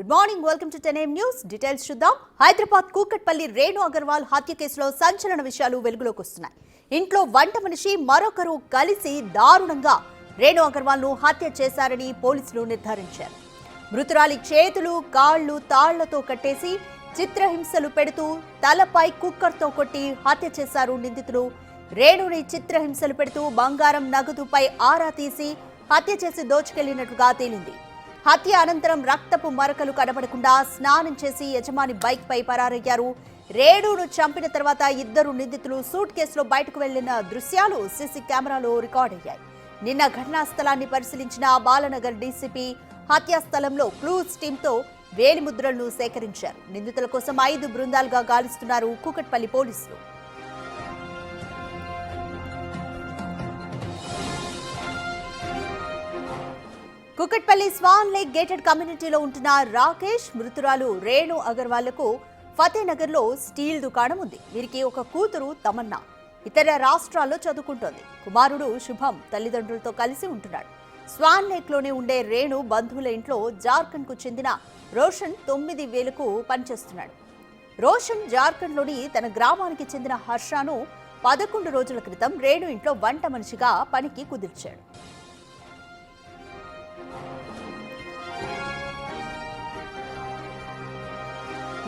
Good morning, welcome to 10 AM news. Details చూద్దాం. హైదరాబాద్ కూకట్పల్లి రేణు అగర్వాల్ హత్య కేసులో సంచలన విషయాలు వెలుగులోకి వస్తున్నాయి. ఇంట్లో వంట మనిషి మరొకరు కలిసి దారుణంగా రేణు అగర్వాల్ ను హత్య చేశారని పోలీసులు నిర్ధారించారు. మృతురాలి చేతులు కాళ్లు తాళ్లతో కట్టేసి చిత్రహింసలు పెడుతూ తలపై కుక్కర్తో కొట్టి హత్య చేశారు నిందితులు. రేణుని చిత్రహింసలు పెడుతూ బంగారం నగదుపై ఆరా తీసి హత్య చేసి దోచుకెళ్లినట్లుగా తేలింది. హత్య అనంతరం రక్తపు మరకలు కనబడకుండా స్నానం చేసి యజమాని బైక్ పై పరారయ్యారు. రేణును చంపిన తర్వాత ఇద్దరు నిందితులు సూట్ కేసులో బయటకు వెళ్లిన దృశ్యాలు సీసీ కెమెరాలో రికార్డ్ అయ్యాయి. నిన్న ఘటనా స్థలాన్ని పరిశీలించిన బాలనగర్ డీసీపీ హత్యా స్థలంలో క్లూస్ టీంతో వేలిముద్రలను సేకరించారు. నిందితుల కోసం 5 బృందాలుగా గాలిస్తున్నారు కూకట్పల్లి పోలీసులు. కూకట్పల్లి స్వాన్ లేక్ గేటెడ్ కమ్యూనిటీలో ఉంటున్న రాకేష్, మృతురాలు రేణు అగర్వాల్లకు ఫతేనగర్ లో స్టీల్ దుకాణం ఉంది. వీరికి ఒక కూతురు తమన్నా ఇతర రాష్ట్రాల్లో చదువుకుంటోంది. కుమారుడు శుభం తల్లిదండ్రులతో కలిసి ఉంటున్నాడు. స్వాన్ లేక్ లోనే ఉండే రేణు బంధువుల ఇంట్లో జార్ఖండ్ కు చెందిన రోషన్ 9,000కు పనిచేస్తున్నాడు. రోషన్ జార్ఖండ్ లోని తన గ్రామానికి చెందిన హర్షను 11 రోజుల క్రితం రేణు ఇంట్లో వంట మనిషిగా పనికి కుదిర్చాడు.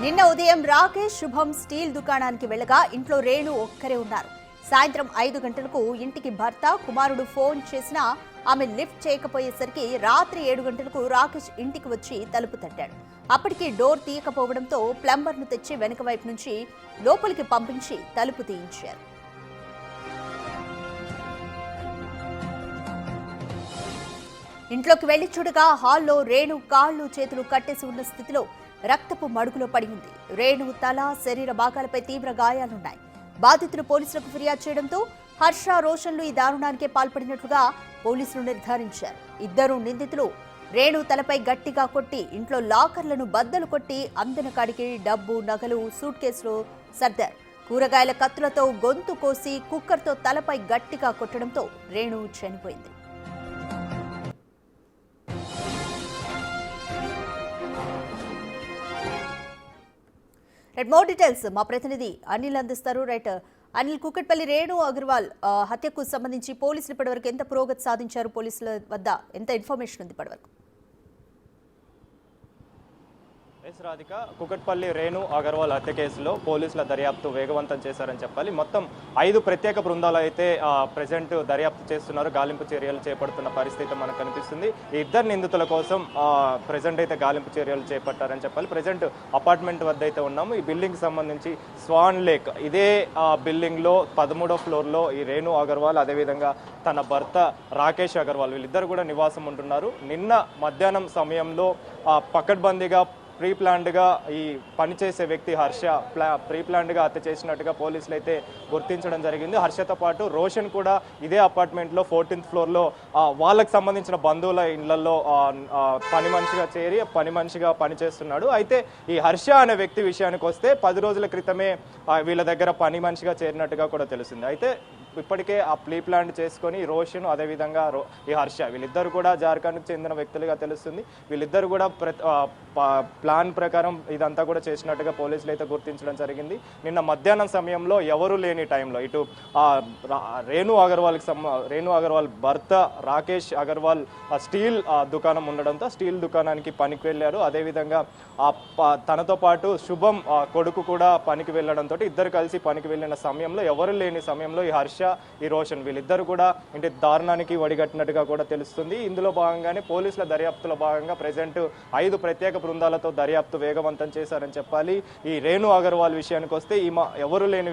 నిన్న ఉదయం రాకేష్, శుభం స్టీల్ దుకాణానికి వెళ్లగా ఇంట్లో రేణు ఒక్కరే ఉన్నారు. సాయంత్రం 5 గంటలకు ఇంటికి భర్త, కుమారుడు ఫోన్ చేసినా ఆమె లిఫ్ట్ చేయకపోయేసరికి రాత్రి 7 గంటలకు రాకేష్ ఇంటికి వచ్చి తలుపు తట్టాడు. అప్పటికి డోర్ తీయకపోవడంతో ప్లంబర్ను తెచ్చి వెనుక వైపు నుంచి లోపలికి పంపించి తలుపు తీయించారు. ఇంట్లోకి వెళ్లి చూడగా హాల్లో రేణు కాళ్లు చేతులు కట్టేసి ఉన్న స్థితిలో రక్తపు మడుగులో పడి ఉంది. రేణు తల, శరీర భాగాలపై తీవ్ర గాయాలున్నాయి. బాధితులు పోలీసులకు ఫిర్యాదు చేయడంతో హర్ష, రోషన్లు ఈ దారుణానికే పాల్పడినట్లుగా పోలీసులు నిర్ధారించారు. ఇద్దరు నిందితులు రేణు తలపై గట్టిగా కొట్టి ఇంట్లో లాకర్లను బద్దలు కొట్టి అందిన కాడికి డబ్బు, నగలు సూట్ కేసులో సర్దారు. కూరగాయల కత్తులతో గొంతు కోసి కుక్కర్తో తలపై గట్టిగా కొట్టడంతో రేణు చనిపోయింది. మోర్ డీటెయిల్స్ మా ప్రతినిధి అనిల్ అందిస్తారు. అనిల్, కూకట్పల్లి రేణు అగర్వాల్ హత్యకు సంబంధించి పోలీసులు ఇప్పటివరకు ఎంత పురోగతి సాధించారు? పోలీసుల వద్ద ఎంత ఇన్ఫర్మేషన్ ఉంది ఇప్పటివరకు? రాధిక, కూకట్పల్లి రేణు అగర్వాల్ హత్య కేసులో పోలీసుల దర్యాప్తు వేగవంతం చేశారని చెప్పాలి. మొత్తం 5 ప్రత్యేక బృందాలు అయితే ప్రెజెంట్ దర్యాప్తు చేస్తున్నారు. గాలింపు చర్యలు చేపడుతున్న పరిస్థితి మనకు కనిపిస్తుంది. ఈ ఇద్దరు నిందితుల కోసం ప్రెజెంట్ అయితే గాలింపు చర్యలు చేపట్టారని చెప్పాలి. ప్రెజెంట్ అపార్ట్మెంట్ వద్ద అయితే ఉన్నాము. ఈ బిల్డింగ్ సంబంధించి స్వాన్ లేక్, ఇదే బిల్డింగ్ లో 13వ ఫ్లోర్ లో ఈ రేణు అగర్వాల్, అదేవిధంగా తన భర్త రాకేష్ అగర్వాల్ వీళ్ళిద్దరు కూడా నివాసం ఉంటున్నారు. నిన్న మధ్యాహ్నం సమయంలో పకడ్బందీగా ప్రీ ప్లాన్డ్గా ఈ పనిచేసే వ్యక్తి హర్ష ప్రీ ప్లాన్డ్గా హత్య చేసినట్టుగా పోలీసులు అయితే గుర్తించడం జరిగింది. హర్షతో పాటు రోషన్ కూడా ఇదే అపార్ట్మెంట్లో 14th ఫ్లోర్లో వాళ్ళకి సంబంధించిన బంధువుల ఇళ్లలో పని మనిషిగా చేరి పని మనిషిగా పనిచేస్తున్నాడు. అయితే ఈ హర్ష అనే వ్యక్తి విషయానికి వస్తే 10 రోజుల క్రితమే వీళ్ళ దగ్గర పని మనిషిగా చేరినట్టుగా కూడా తెలిసింది. అయితే ఇప్పటికే ఆ ప్రీ ప్లాన్ చేసుకొని రోషన్, అదేవిధంగా ఈ హర్ష వీళ్ళిద్దరు కూడా జార్ఖండ్కి చెందిన వ్యక్తులుగా తెలుస్తుంది. వీళ్ళిద్దరు కూడా ప్లాన్ ప్రకారం ఇదంతా కూడా చేసినట్టుగా పోలీసులు అయితే గుర్తించడం జరిగింది. నిన్న మధ్యాహ్నం సమయంలో ఎవరు లేని టైంలో ఇటు రేణు అగర్వాల్ భర్త రాకేష్ అగర్వాల్ స్టీల్ దుకాణం ఉండడంతో స్టీల్ దుకాణానికి పనికి వెళ్ళారు. అదేవిధంగా తనతో పాటు శుభం కొడుకు కూడా పనికి వెళ్ళడంతో ఇద్దరు కలిసి పనికి వెళ్ళిన సమయంలో ఎవరు లేని సమయంలో ఈ హర్ష, ఈ రోషన్ వీళ్ళిద్దరు కూడా ఇంటి దారుణానికి వడిగట్టినట్టుగా కూడా తెలుస్తుంది. ఇందులో భాగంగానే పోలీసుల దర్యాప్తులో భాగంగా ప్రెజెంట్ 5 ప్రత్యేక బృందాలతో దర్యాప్తు వేగవంతం చేశారని చెప్పాలి. ఈ రేణు అగర్వాల్ విషయానికి వస్తే ఈమె ఎవరు లేని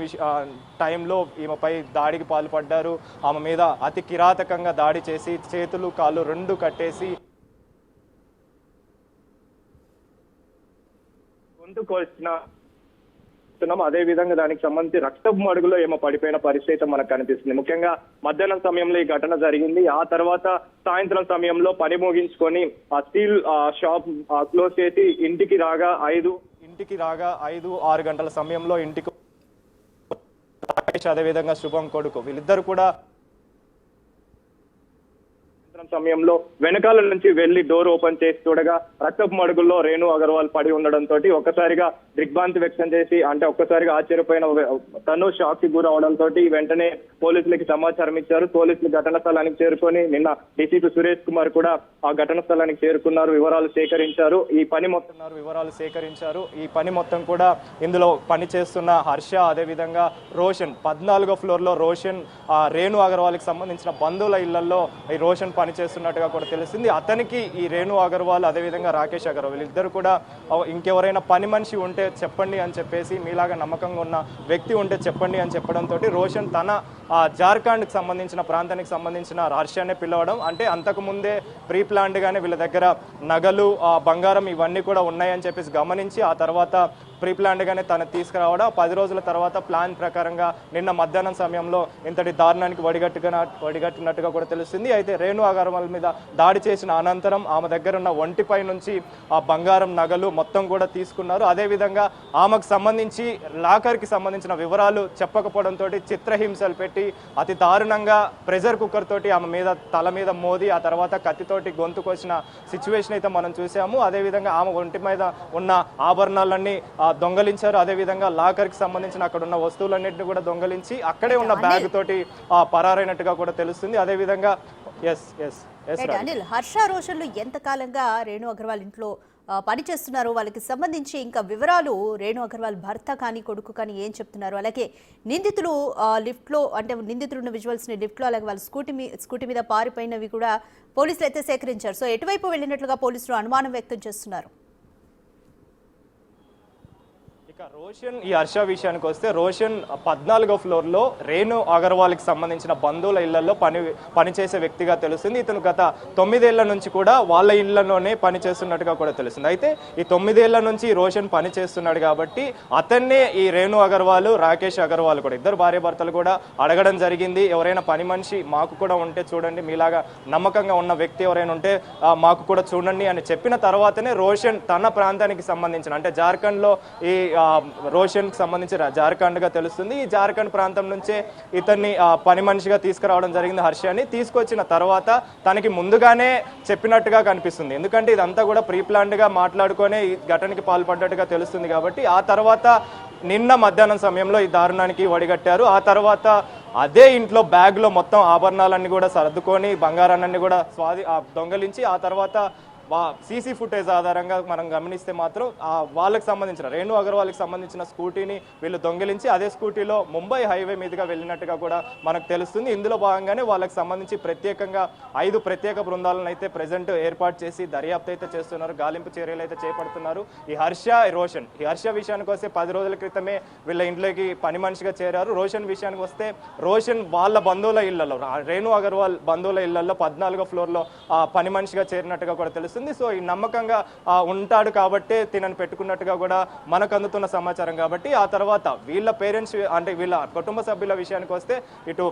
టైంలో ఈమెపై దాడికి పాల్పడ్డారు. ఆమె మీద అతి కిరాతకంగా దాడి చేసి చేతులు కాళ్ళు 2 కట్టేసి గొంతు కోసిన అదే విధంగా దానికి సంబంధించి రక్తపు మడుగులో ఏమో పడిపోయిన పరిస్థితి మనకు కనిపిస్తుంది. ముఖ్యంగా మధ్యాహ్నం సమయంలో ఈ ఘటన జరిగింది. ఆ తర్వాత సాయంత్రం సమయంలో పని ముగించుకొని ఆ స్టీల్ షాప్ క్లోజ్ చేసి ఇంటికి రాగా 5-6 గంటల సమయంలో ఇంటికి అదేవిధంగా శుభం కొడుకు వీళ్ళిద్దరు కూడా సమయంలో వెనకాల నుంచి వెళ్లి డోర్ ఓపెన్ చేసి చూడగా రక్తపు మడుగుల్లో రేణు అగర్వాల్ పడి ఉండడంతో ఒక్కసారిగా దిగ్భ్రాంతి వ్యక్తం చేసి అంటే ఒక్కసారిగా ఆశ్చర్యపోయిన తను షాక్ కి గురవడంతో వెంటనే పోలీసులకి సమాచారం ఇచ్చారు. పోలీసులు ఘటన స్థలానికి చేరుకొని నిన్న డీసీపీ సురేష్ కుమార్ కూడా ఆ ఘటన స్థలానికి చేరుకున్నారు. వివరాలు సేకరించారు. ఈ పని మొత్తం కూడా ఇందులో పని చేస్తున్న హర్ష, అదేవిధంగా రోషన్, 14వ ఫ్లోర్ లో రోషన్ రేణు అగర్వాల్ కి సంబంధించిన బంధువుల ఇళ్లలో ఈ రోషన్ పని చేస్తున్నట్టుగా కూడా తెలిసింది. అతనికి ఈ రేణు అగర్వాల్ అదేవిధంగా రాకేష్ అగర్వాల్ వీళ్ళిద్దరు కూడా ఇంకెవరైనా పని మనిషి ఉంటే చెప్పండి అని చెప్పేసి, మీలాగా నమ్మకంగా ఉన్న వ్యక్తి ఉంటే చెప్పండి అని చెప్పడంతో రోషన్ తన జార్ఖండ్కి సంబంధించిన ప్రాంతానికి సంబంధించిన హర్షనే పిలవడం, అంటే అంతకు ముందే ప్రీ ప్లాన్డ్ గానే వీళ్ళ దగ్గర నగలు, బంగారం ఇవన్నీ కూడా ఉన్నాయని చెప్పేసి గమనించి ఆ తర్వాత ప్రీ ప్లాన్డ్ గానే తను తీసుకురావడం, 10 రోజుల తర్వాత ప్లాన్ ప్రకారంగా నిన్న మధ్యాహ్నం సమయంలో ఇంతటి దారుణానికి వడిగట్టినట్టుగా కూడా తెలుస్తుంది. అయితే రేణు అగర్వాల్ మీద దాడి చేసిన అనంతరం ఆమె దగ్గర ఉన్న ఒంటిపై నుంచి ఆ బంగారం, నగలు మొత్తం కూడా తీసుకున్నారు. అదేవిధంగా ఆమెకు సంబంధించి లాకర్కి సంబంధించిన వివరాలు చెప్పకపోవడంతో చిత్రహింసలు పెట్టి అతి దారుణంగా ప్రెషర్ కుక్కర్ తోటి ఆమె మీద తల మీద మోది ఆ తర్వాత కత్తితోటి గొంతు కోసిన సిచ్యువేషన్ అయితే మనం చూసాము. అదేవిధంగా ఆమె ఒంటి మీద ఉన్న ఆభరణాలన్నీ దొంగలించారు. అదేవిధంగా లాకర్కి సంబంధించిన అక్కడ ఉన్న వస్తువులన్నింటినీ కూడా దొంగలించి అక్కడే ఉన్న బ్యాగ్ తోటి పరారైనట్టుగా కూడా తెలుస్తుంది. అదేవిధంగా అనిల్, హర్ష, రోషన్లు ఎంతకాలంగా రేణు అగర్వాల్ ఇంట్లో పని చేస్తున్నారు, వాళ్ళకి సంబంధించి ఇంకా వివరాలు రేణు అగర్వాల్ భర్త కానీ కొడుకు కానీ ఏం చెప్తున్నారు, అలాగే నిందితులు లిఫ్ట్లో అంటే నిందితులున్న విజువల్స్ని లిఫ్ట్లో అలాగే వాళ్ళ స్కూటీ మీద పారిపోయినవి కూడా పోలీసులు అయితే సేకరించారు. సో ఎటువైపు వెళ్ళినట్లుగా పోలీసులు అనుమానం వ్యక్తం చేస్తున్నారు. రోషన్ ఈ హర్ష విషయానికి వస్తే, రోషన్ 14వ ఫ్లోర్ లో రేణు అగర్వాల్ కి సంబంధించిన బంధువుల ఇళ్లలో పనిచేసే వ్యక్తిగా తెలుస్తుంది. ఇతను గత 9 ఏళ్ల నుంచి కూడా వాళ్ళ ఇళ్లలోనే పని చేస్తున్నట్టుగా కూడా తెలుస్తుంది. అయితే ఈ 9 ఏళ్ల నుంచి రోషన్ పని చేస్తున్నాడు కాబట్టి అతన్నే ఈ రేణు అగర్వాల్, రాకేష్ అగర్వాల్ కూడా ఇద్దరు భార్యాభర్తలు కూడా అడగడం జరిగింది. ఎవరైనా పని మనిషి మాకు కూడా ఉంటే చూడండి, మీలాగా నమ్మకంగా ఉన్న వ్యక్తి ఎవరైనా ఉంటే మాకు కూడా చూడండి అని చెప్పిన తర్వాతనే రోషన్ తన ప్రాంతానికి సంబంధించిన అంటే జార్ఖండ్ లో ఈ రోషన్కి సంబంధించిన జార్ఖండ్గా తెలుస్తుంది. ఈ జార్ఖండ్ ప్రాంతం నుంచే ఇతన్ని పని మనిషిగా తీసుకురావడం జరిగింది. హర్షని తీసుకొచ్చిన తర్వాత తనకి ముందుగానే చెప్పినట్టుగా కనిపిస్తుంది. ఎందుకంటే ఇదంతా కూడా ప్రీ ప్లాన్డ్గా మాట్లాడుకొని ఈ ఘటనకి పాల్పడ్డట్టుగా తెలుస్తుంది. కాబట్టి ఆ తర్వాత నిన్న మధ్యాహ్నం సమయంలో ఈ దారుణానికి వడిగట్టారు. ఆ తర్వాత అదే ఇంట్లో బ్యాగ్లో మొత్తం ఆభరణాలన్నీ కూడా సర్దుకొని బంగారాన్ని కూడా దొంగలించి ఆ తర్వాత సీసీ ఫుటేజ్ ఆధారంగా మనం గమనిస్తే మాత్రం వాళ్ళకి సంబంధించిన రేణు అగర్వాల్కి సంబంధించిన స్కూటీని వీళ్ళు దొంగిలించి అదే స్కూటీలో ముంబై హైవే మీదుగా వెళ్ళినట్టుగా కూడా మనకు తెలుస్తుంది. ఇందులో భాగంగానే వాళ్ళకి సంబంధించి ప్రత్యేకంగా 5 ప్రత్యేక బృందాలను అయితే ప్రెజెంట్ ఏర్పాటు చేసి దర్యాప్తు అయితే చేస్తున్నారు, గాలింపు చర్యలు అయితే చేపడుతున్నారు. ఈ హర్ష, రోషన్, ఈ హర్ష విషయానికి వస్తే 10 రోజుల క్రితమే వీళ్ళ ఇంట్లోకి పని మనిషిగా చేరారు. రోషన్ విషయానికి వస్తే రోషన్ వాళ్ళ బంధువుల ఇళ్లలో, రేణు అగర్వాల్ బంధువుల ఇళ్లలో 14వ ఫ్లోర్లో పని మనిషిగా చేరినట్టుగా కూడా తెలుస్తుంది. సో ఈ నమ్మకంగా ఉంటాడు కాబట్టి తినని పెట్టుకున్నట్టుగా కూడా మనకు అందుతున్న సమాచారం. కాబట్టి ఆ తర్వాత వీళ్ళ పేరెంట్స్ అంటే వీళ్ళ కుటుంబ సభ్యుల విషయానికి వస్తే ఇటు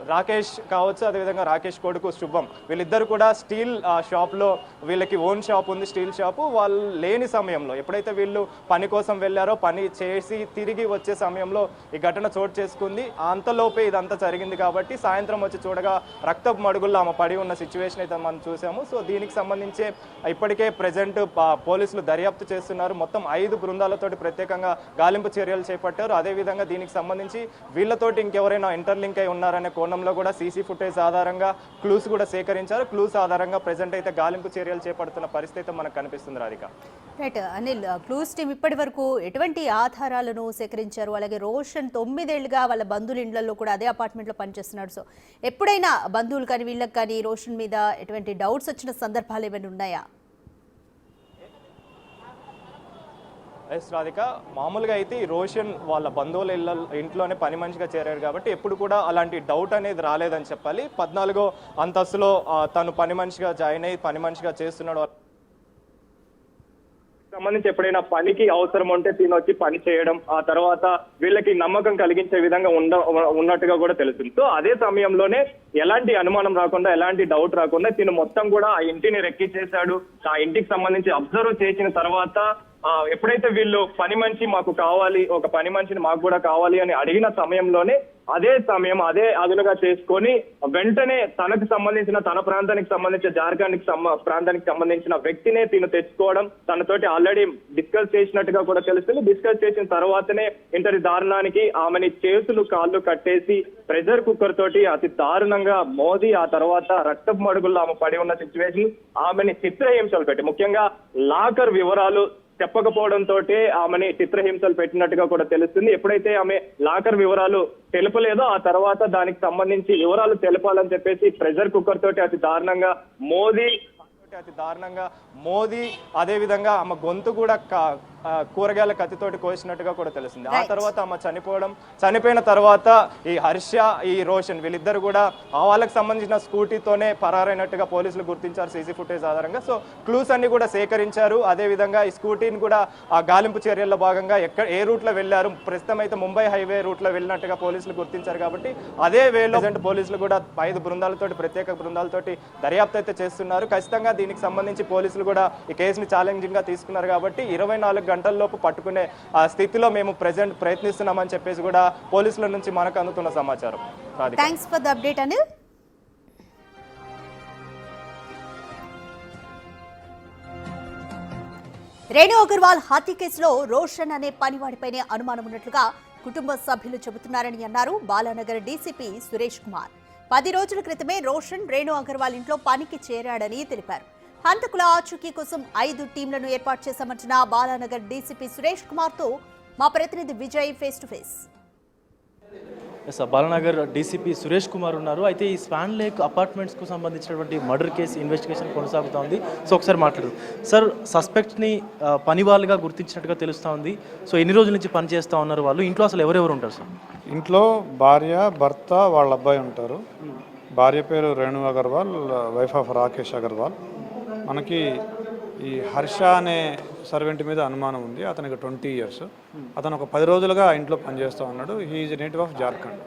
రాకేష్ కావచ్చు, అదేవిధంగా రాకేష్ కొడుకు శుభం, వీళ్ళిద్దరు కూడా స్టీల్ షాప్లో వీళ్ళకి ఓన్ షాప్ ఉంది, స్టీల్ షాపు. వాళ్ళు లేని సమయంలో ఎప్పుడైతే వీళ్ళు పని కోసం వెళ్ళారో పని చేసి తిరిగి వచ్చే సమయంలో ఈ ఘటన చోటు చేసుకుంది. అంతలోపే ఇదంతా జరిగింది. కాబట్టి సాయంత్రం వచ్చి చూడగా రక్తపు మడుగుల్లో ఆమె పడి ఉన్న సిచ్యువేషన్ అయితే మనం చూసాము. సో దీనికి సంబంధించి ఇప్పటికే ప్రెజెంట్ పోలీసులు దర్యాప్తు చేస్తున్నారు. మొత్తం 5 బృందాలతోటి ప్రత్యేకంగా గాలింపు చర్యలు చేపట్టారు. అదేవిధంగా దీనికి సంబంధించి వీళ్ళతోటి ఇంకెవరైనా ఇంటర్లింక్ అయి ఉన్నారనే కోణంలో కూడా సీసీ ఫుటేజ్ ఆధారంగా క్లూస్ కూడా సేకరించారు. క్లూస్ ఆధారంగా ప్రెజెంట్ అయితే గాలింపు చర్యలు చేపడుతున్న పరిస్థితి మనకు కనిపిస్తుంది. Radhika, right Anil, clues team ఇప్పటి వరకు ఎటువంటి ఆధారాలను సేకరించారు? అలాగే రోషన్ 9 ఏళ్లుగా వాళ్ళ బంధువుల ఇళ్లలో కూడా అదే అపార్ట్మెంట్లో పనిచేస్తున్నాడు. సో ఎప్పుడైనా బంధువులు కానీ వీళ్ళకి కానీ రోషన్ మీద ఎటువంటి డౌట్స్ వచ్చిన సందర్భాలు ఏమైనా ఉన్నాయా? రాధిక, మామూలుగా అయితే ఈ రోషన్ వాళ్ళ బంధువుల ఇంట్లోనే పని మనిషిగా చేరారు కాబట్టి ఎప్పుడు కూడా అలాంటి డౌట్ అనేది రాలేదని చెప్పాలి. 14వ అంతస్తులో తను పని మనిషిగా జాయిన్ అయ్యి పని మనిషిగా చేస్తున్నాడు. సంబంధించి ఎప్పుడైనా పనికి అవసరం ఉంటే తినొచ్చి పని చేయడం, ఆ తర్వాత వీళ్ళకి నమ్మకం కలిగించే విధంగా ఉన్నట్టుగా కూడా తెలుస్తుంది. సో అదే సమయంలోనే ఎలాంటి అనుమానం రాకుండా, ఎలాంటి డౌట్ రాకుండా తిను మొత్తం కూడా ఆ ఇంటిని రెక్కి చేశాడు. ఆ ఇంటికి సంబంధించి అబ్జర్వ్ చేసిన తర్వాత ఎప్పుడైతే వీళ్ళు పని మనిషి మాకు కావాలి, ఒక పని మనిషిని మాకు కూడా కావాలి అని అడిగిన సమయంలోనే అదే అదునుగా చేసుకొని వెంటనే తనకు సంబంధించిన, తన ప్రాంతానికి సంబంధించిన, జార్ఖండ్ ప్రాంతానికి సంబంధించిన వ్యక్తినే తిను తెచ్చుకోవడం, తనతోటి ఆల్రెడీ డిస్కస్ చేసినట్టుగా కూడా తెలుస్తుంది. డిస్కస్ చేసిన తర్వాతనే ఇంతటి దారుణానికి ఆమెని చేతులు కాళ్ళు కట్టేసి ప్రెషర్ కుక్కర్ తోటి అతి దారుణంగా మోదీ, ఆ తర్వాత రక్తపు మడుగుల్లో ఆమె పడి ఉన్న సిచ్యువేషన్, ఆమెని చిత్రహింసలు పెట్టి, ముఖ్యంగా లాకర్ వివరాలు చెప్పకపోవడంతో ఆమెని చిత్రహింసలు పెట్టినట్టుగా కూడా తెలుస్తుంది. ఎప్పుడైతే ఆమె లాకర్ వివరాలు తెలుపలేదో ఆ తర్వాత దానికి సంబంధించి వివరాలు తెలపాలని చెప్పేసి ప్రెషర్ కుక్కర్ తోటి అతి దారుణంగా మోదీ అదే విధంగా ఆమె గొంతు కూడా కూరగాయల కత్తితోటి కోసినట్టుగా కూడా తెలుస్తుంది. ఆ తర్వాత ఆమె చనిపోయిన తర్వాత ఈ హర్ష, ఈ రోషన్ వీళ్ళిద్దరు కూడా వాళ్ళకి సంబంధించిన స్కూటీతోనే పరారైనట్టుగా పోలీసులు గుర్తించారు సీసీ ఫుటేజ్ ఆధారంగా. సో క్లూస్ అన్ని కూడా సేకరించారు. అదే విధంగా ఈ స్కూటీని కూడా ఆ గాలింపు చర్యల్లో భాగంగా ఏ రూట్ లో వెళ్లారు, ప్రస్తుతం అయితే ముంబై హైవే రూట్ లో వెళ్ళినట్టుగా పోలీసులు గుర్తించారు. కాబట్టి అదే వేలో పోలీసులు కూడా 5 బృందాలతోటి, ప్రత్యేక బృందాలతోటి దర్యాప్తు అయితే చేస్తున్నారు. ఖచ్చితంగా దీనికి సంబంధించి పోలీసులు కూడా ఈ కేసుని ఛాలెంజింగ్ గా తీసుకున్నారు. కాబట్టి 24 గంటల్లోపు పట్టుకునే స్థితిలో మేము ప్రెజెంట్ ప్రయత్నిస్తున్నామని చెప్పేసి కూడా పోలీసుల నుంచి మనకు అందుతున్న సమాచారం. Thanks for the update Anil. Renu Agarwal హత్య కేసులో రోషన్ అనే పనివాడిపైనే అనుమానం ఉన్నట్లుగా కుటుంబ సభ్యులు చెబుతున్నారని అన్నారు బాలానగర్ డీసీపీ సురేష్ కుమార్. 10 రోజుల క్రితమే రోషన్ రేణు అగర్వాల్ ఇంట్లో పనికి చేరాడని తెలిపారు. హంతకుల ఆచూకీ కోసం 5 టీంలను ఏర్పాటు చేశామంటున్న బాలానగర్ డీసీపీ సురేష్ కుమార్ తో మా ప్రతినిధి Vijay face to face. Balanagar DCP Suresh Kumar ఉన్నారు. అయితే ఈ స్వాన్ లేక్ అపార్ట్మెంట్స్కు సంబంధించినటువంటి మర్డర్ కేసు ఇన్వెస్టిగేషన్ కొనసాగుతూ ఉంది. సో ఒకసారి మాట్లాడదు సార్, సస్పెక్ట్ని పని వాళ్ళుగా గుర్తించినట్టుగా తెలుస్తూ ఉంది. సో ఎన్ని రోజుల నుంచి పని చేస్తూ ఉన్నారు వాళ్ళు? ఇంట్లో అసలు ఎవరెవరు ఉంటారు సార్? ఇంట్లో భార్య, భర్త, వాళ్ళ అబ్బాయి ఉంటారు. భార్య పేరు రేణు అగర్వాల్, వైఫ్ ఆఫ్ రాకేష్ అగర్వాల్. మనకి ఈ హర్ష అనే సర్వెంట్ మీద అనుమానం ఉంది. అతనికి 20 years. అతను ఒక 10 రోజులుగా ఇంట్లో పనిచేస్తూ ఉన్నాడు. He is native of Jharkhand.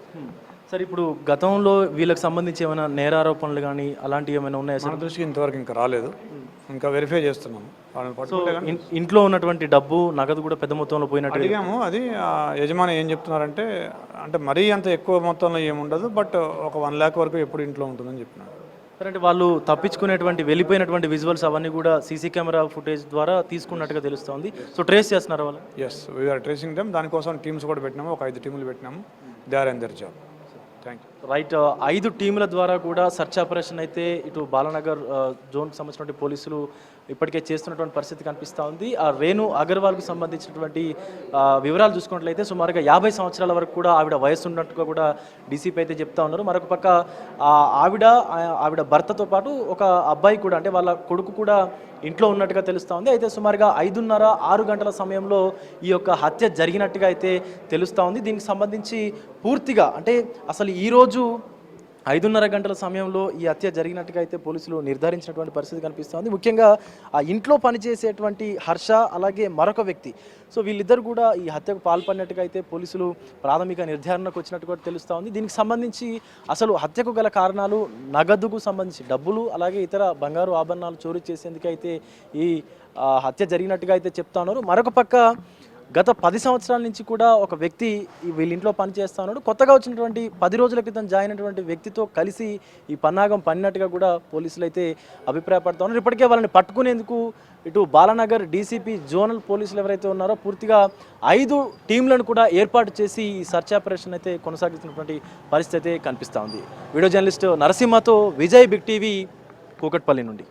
Sir, ఇప్పుడు గతంలో వీళ్ళకి సంబంధించి ఏమైనా నేరారోపణలు కానీ అలాంటివి ఏమైనా ఉన్నాయా సార్? మన దృష్టికి ఇంతవరకు ఇంకా రాలేదు. ఇంకా వెరిఫై చేస్తున్నాము. ఇంట్లో ఉన్నటువంటి డబ్బు, నగదు కూడా పెద్ద మొత్తంలో పోయినట్టు అడిగాము. అది యజమాని ఏం చెప్తున్నారంటే, అంటే మరీ అంత ఎక్కువ మొత్తంలో ఏముండదు, బట్ ఒక 1 lakh వరకు ఎప్పుడు ఇంట్లో ఉంటుందని చెప్పినారు. అంటే వాళ్ళు తప్పించుకునేటువంటి వెళ్ళిపోయినటువంటి విజువల్స్ అవన్నీ కూడా సీసీ కెమెరా ఫుటేజ్ ద్వారా తీసుకున్నట్టుగా తెలుస్తుంది. సో ట్రేస్ చేస్తున్నారు వాళ్ళు? Yes, we are tracing them. దానికోసం టీమ్స్ కూడా పెట్టినాము. ఒక 5 టీములు పెట్టినాము. They are in their job. Thank you. Right, 5 టీముల ద్వారా కూడా సర్చ్ ఆపరేషన్ అయితే ఇటు బాలానగర్ జోన్కి సంబంధించినటువంటి పోలీసులు ఇప్పటికే చేస్తున్నటువంటి పరిస్థితి కనిపిస్తూ ఉంది. ఆ రేణు అగర్వాల్కి సంబంధించినటువంటి వివరాలు చూసుకున్నట్లయితే సుమారుగా 50 సంవత్సరాల వరకు కూడా ఆవిడ వయసు ఉన్నట్టుగా కూడా డీసీపీ అయితే చెప్తా ఉన్నారు. మరొక పక్క ఆవిడ భర్తతో పాటు ఒక అబ్బాయి కూడా, అంటే వాళ్ళ కొడుకు కూడా ఇంట్లో ఉన్నట్టుగా తెలుస్తూ ఉంది. అయితే సుమారుగా 5:30-6 గంటల సమయంలో ఈ యొక్క హత్య జరిగినట్టుగా అయితే తెలుస్తూ ఉంది. దీనికి సంబంధించి పూర్తిగా, అంటే అసలు ఈరోజు 5:30 గంటల సమయంలో ఈ హత్య జరిగినట్టుగా అయితే పోలీసులు నిర్ధారించినటువంటి పరిస్థితి కనిపిస్తుంది. ముఖ్యంగా ఆ ఇంట్లో పనిచేసేటువంటి హర్ష, అలాగే మరొక వ్యక్తి, సో వీళ్ళిద్దరు కూడా ఈ హత్యకు పాల్పడినట్టుగా అయితే పోలీసులు ప్రాథమిక నిర్ధారణకు వచ్చినట్టు కూడా తెలుస్తూ ఉంది. దీనికి సంబంధించి అసలు హత్యకు గల కారణాలు, నగదుకు సంబంధించి డబ్బులు, అలాగే ఇతర బంగారు ఆభరణాలు చోరీ చేసేందుకైతే ఈ హత్య జరిగినట్టుగా అయితే చెప్తా ఉన్నారు. మరొక పక్క గత 10 సంవత్సరాల నుంచి కూడా ఒక వ్యక్తి వీళ్ళ ఇంట్లో పనిచేస్తా ఉన్నాడు. కొత్తగా వచ్చినటువంటి 10 రోజుల క్రితం జాయిన్ అయినటువంటి వ్యక్తితో కలిసి ఈ పన్నాగం పడినట్టుగా కూడా పోలీసులు అయితే అభిప్రాయపడుతూ ఉన్నారు. ఇప్పటికే వాళ్ళని పట్టుకునేందుకు ఇటు బాలానగర్ డీసీపీ జోనల్ పోలీసులు ఎవరైతే ఉన్నారో పూర్తిగా 5 టీంలను కూడా ఏర్పాటు చేసి ఈ సర్చ్ ఆపరేషన్ అయితే కొనసాగిస్తున్నటువంటి పరిస్థితి అయితే కనిపిస్తూ ఉంది. వీడియో జర్నలిస్ట్ నరసింహతో విజయ్, బిగ్ టీవీ, కూకట్పల్లి నుండి.